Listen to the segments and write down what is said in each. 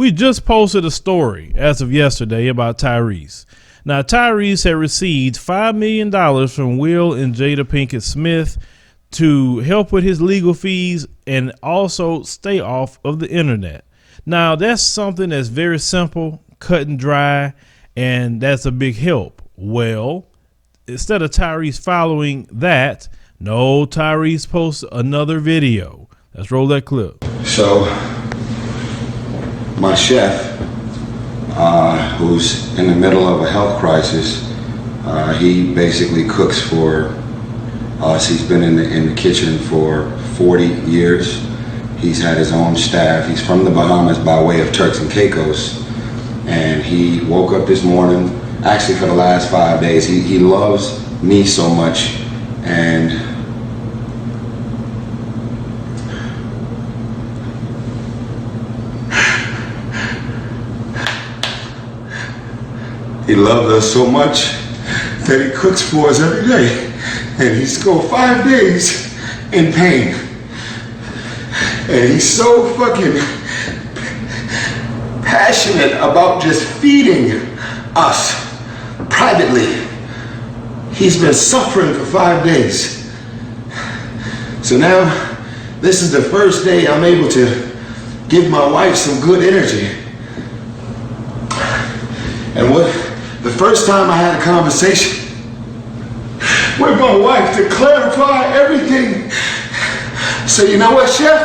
We just posted a story as of yesterday about Tyrese. Now, Tyrese had received $5 million from Will and Jada Smith to help with his legal fees and also stay off of the internet. Now, that's something that's very simple, cut and dry, and that's a big help. Well, instead of Tyrese following that, no, Tyrese posts another video. Let's roll that clip. So, my chef, who's in the middle of a health crisis, he basically cooks for us. He's been in the kitchen for 40 years. He's had his own staff. He's from the Bahamas by way of Turks and Caicos. And he woke up this morning, actually for the last 5 days, he loves me so much. And he loved us so much that he cooks for us every day. And he's go 5 days in pain. And he's so fucking passionate about just feeding us privately. He's been suffering for 5 days. So now, this is the first day I'm able to give my wife some good energy. And the first time I had a conversation with my wife to clarify everything. So you know what, Chef?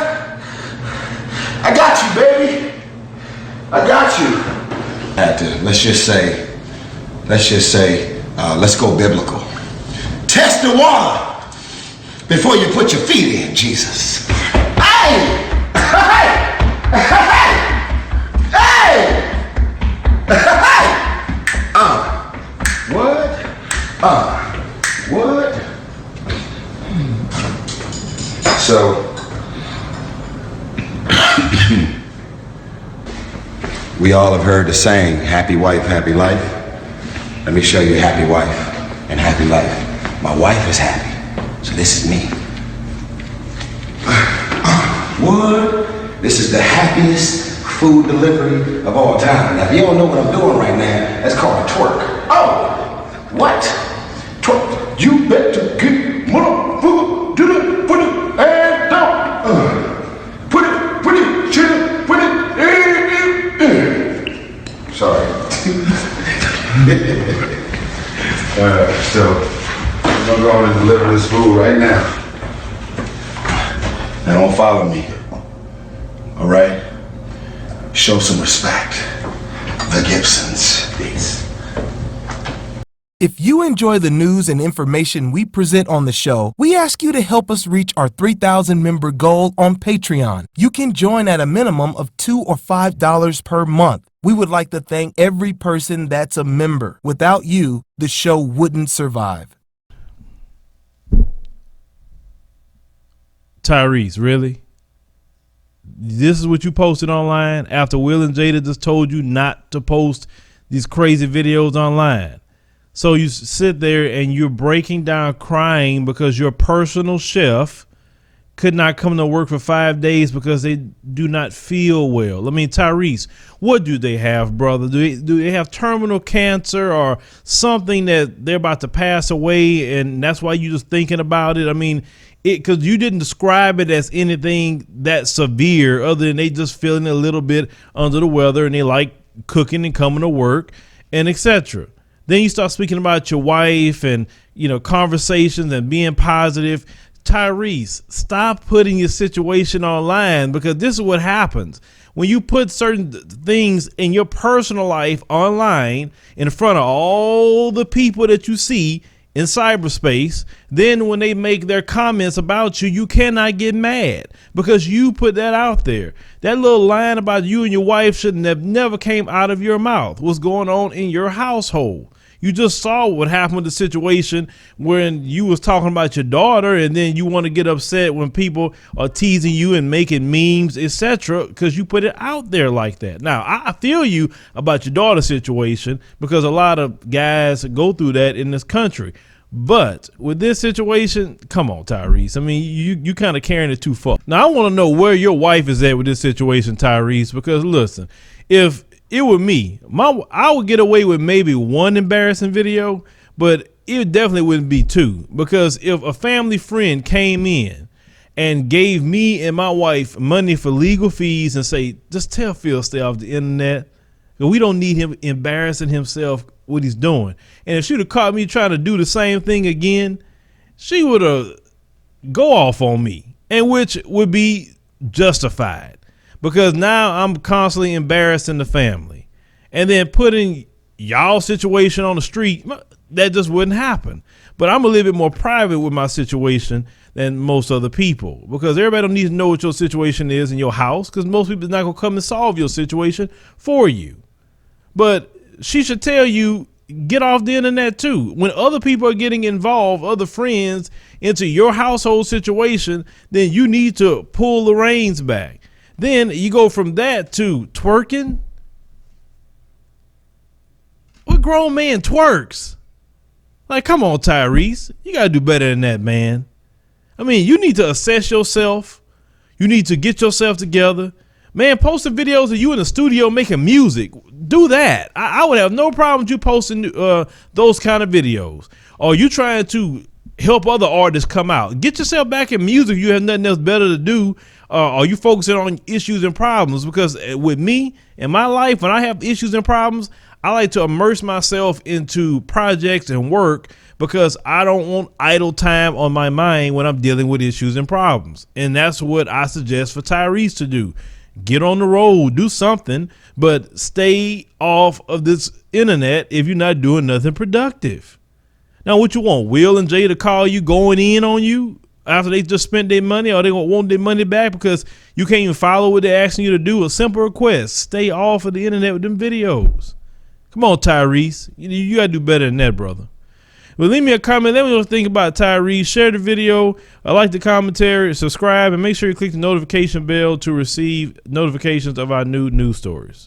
I got you, baby. I got you. Let's just say, let's go biblical. Test the water before you put your feet in, Jesus. Hey! Hey! Hey! Hey! What? What? So, we all have heard the saying, happy wife, happy life. Let me show you a happy wife and happy life. My wife is happy, so this is me. What? This is the happiest food delivery of all time. Now, if you don't know what I'm doing right now, that's called a twerk. Oh, what? Twerk. You better get motherfucker, do it, put it, and down. Put it, chill, put it, Sorry. So, I'm gonna go on and deliver this food right now. Now, don't follow me. All right? Show some respect. The Gibsons. Peace. If you enjoy the news and information we present on the show, we ask you to help us reach our 3,000 member goal on Patreon. You can join at a minimum of $2 or $5 per month. We would like to thank every person that's a member. Without you, the show wouldn't survive. Tyrese, really? This is what you posted online after Will and Jada just told you not to post these crazy videos online. So you sit there and you're breaking down crying because your personal chef could not come to work for 5 days because they do not feel well. I mean, Tyrese, what do they have, brother? Do they have terminal cancer or something that they're about to pass away and that's why you're just thinking about it? I mean, because you didn't describe it as anything that severe other than they just feeling a little bit under the weather and they like cooking and coming to work and etc. Then you start speaking about your wife and, you know, conversations and being positive. Tyrese, stop putting your situation online because this is what happens. When you put certain things in your personal life online in front of all the people that you see in cyberspace, then when they make their comments about you, you cannot get mad because you put that out there. That little line about you and your wife shouldn't have never came out of your mouth. What's going on in your household? You just saw what happened with the situation when you was talking about your daughter and then you want to get upset when people are teasing you and making memes, etc. because you put it out there like that. Now, I feel you about your daughter situation because a lot of guys go through that in this country. But with this situation, come on, Tyrese. I mean, you kind of carrying it too far. Now, I want to know where your wife is at with this situation, Tyrese, because listen, if it were me, I would get away with maybe one embarrassing video, but it definitely wouldn't be two. Because if a family friend came in and gave me and my wife money for legal fees and say, just tell Phil stay off the internet, we don't need him embarrassing himself what he's doing. And if she'd have caught me trying to do the same thing again, she would have go off on me, and which would be justified, because now I'm constantly embarrassing the family, and then putting y'all situation on the street, that just wouldn't happen. But I'm a little bit more private with my situation than most other people, because everybody don't need to know what your situation is in your house, because most people are not gonna come and solve your situation for you. But she should tell you, get off the internet too. When other people are getting involved, other friends, into your household situation, then you need to pull the reins back. Then you go from that to twerking. What grown man twerks? Like, come on, Tyrese, you gotta do better than that, man. I mean, you need to assess yourself. You need to get yourself together. Man, posting videos of you in the studio making music, do that. I would have no problem with you posting those kind of videos. Or you trying to help other artists come out. Get yourself back in music. You have nothing else better to do. Or you focusing on issues and problems? Because with me in my life, when I have issues and problems, I like to immerse myself into projects and work, because I don't want idle time on my mind when I'm dealing with issues and problems. And that's what I suggest for Tyrese to do. Get on the road, do something, but stay off of this internet if you're not doing nothing productive. Now, what you want, Will and Jada to call you going in on you after they just spent their money, or they gonna want their money back because you can't even follow what they're asking you to do? A simple request: stay off of the internet with them videos. Come on, Tyrese, you gotta do better than that, brother. Well, leave me a comment. Let me know what you think about Tyrese. Share the video. Like the commentary, subscribe, and make sure you click the notification bell to receive notifications of our new news stories.